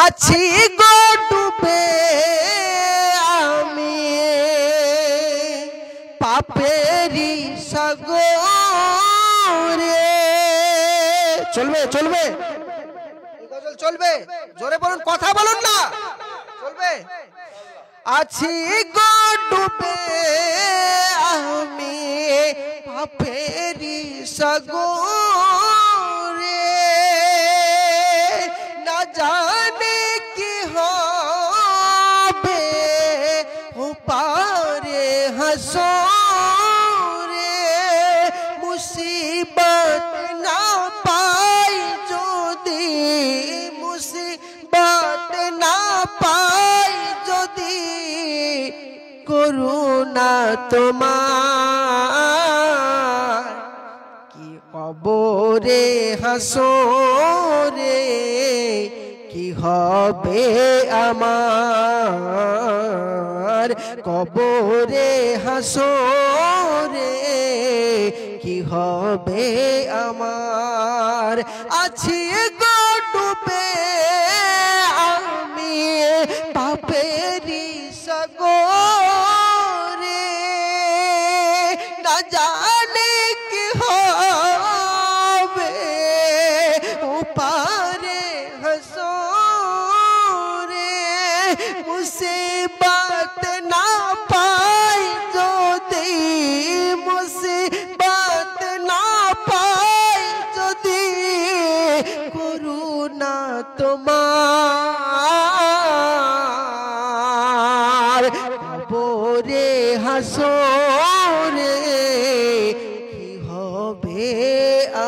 আছি গো ডুবে আমি পাপেরি সাগরে। চলবে চলবে গজল চলবে, জোরে বলুন, কথা বলুন না, চলবে। আছি গো ডুবে আমি পাপেরি সাগরে, না জানে কি হবে ওপারে হাসরে। মুসিবত না পাই যদি, মুসিবত না পাই যদি, করুণা তোমার কি কবরে হাসরে কি হবে আমার, কবরে হাসরে কি হবে আমার। আছি গো ডুবে আমি পাপেরি সাগরে, না জানি কি হবে ওপারে হাসরে। মুসিবত না পাই যদি, মুসিবত না পাই যদি, করুণা তোমার কবরে হাসরে কি হবে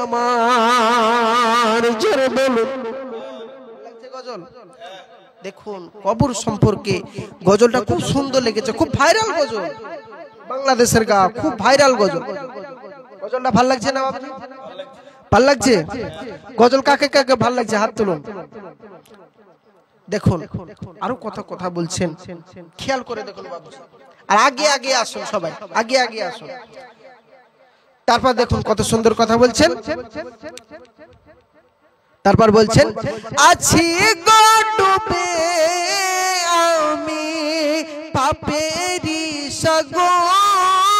আমার। জোরে বলুন, লাগছে গজল? দেখুন কবর সম্পর্কে গজলটা খুব সুন্দর লেগেছে, খুব ভাইরাল গজল, বাংলাদেশের গা খুব ভাইরাল গজল। গজলটা ভাল লাগছে না বাবা? ভাল লাগছে? গজল কাকে কাকে ভাল লাগছে হাত তুলুন। দেখুন আরো কথা বলছেন, খেয়াল করে দেখুন বাবু। আর আগে আগে আসুন সবাই, আগে আগে আসুন। তারপর দেখুন কত সুন্দর কথা বলছেন। তারপর বলছেন, আছি গো ডুবে আমি পাপেরি সাগরে,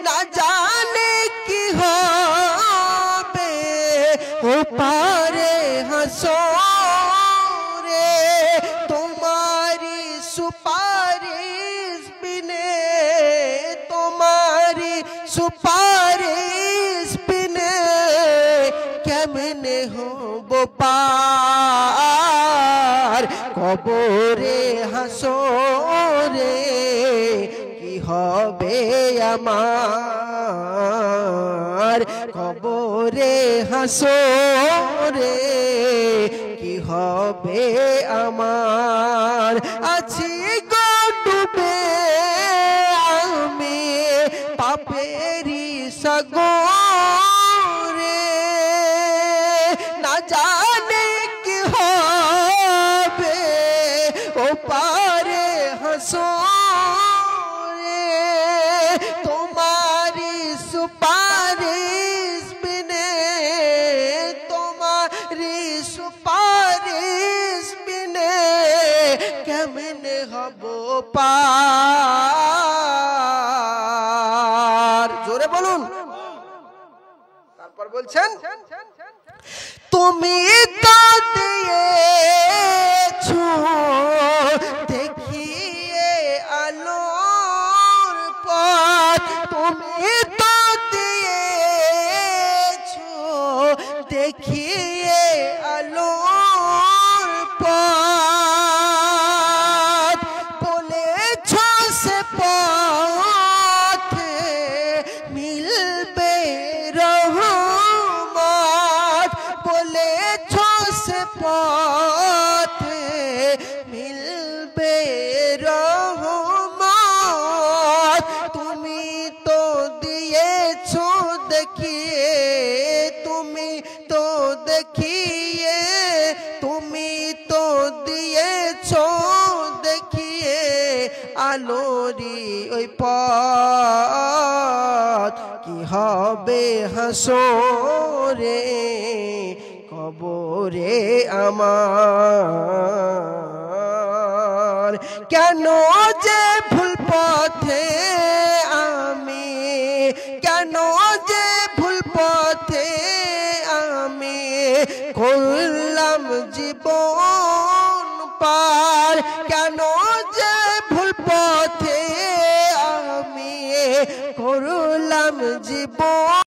না জানে কি হবে ওপারে হাসরে। তোমারি সুপারিশ বিনে, তোমারি সুপারিশ বিনে কেমনে হব পার, কবরে হাসরে কি হবে আমার, কবরে হাসরে কি হবে আমার। আছি গো ডুবে আমি পাপেরি সাগরে, না জানে কি হবে ওপারে হাসরে। তোমারি সুপারিশ বিনে, তোমারি সুপারিশ বিনে কেমনে হব পার। জোরে বলুন। তারপর বলছেন, তুমি তো দিয়েছো দেখিয়ে আলোর পথ, তুমি তো দিয়েছো দেখিয়ে আলোর পথ, বলেছো সে পথে মিলবে রহমত, বলেছো সে পথে মিলবে রহমত। তুমি তো দিয়েছো দেখিয়ে, তুমি তো দেখিয়ে, তুমি তো দিয়েছো দেখিয়ে আলোরি ওই পথ, কি হবে হাসরে কবরে আমার, কেন যে ভুল পথে আমি, কেন যে ভুল পথে আমি করলাম জীবন পার, কেন যে ভুল পথে আমি করলাম জীবন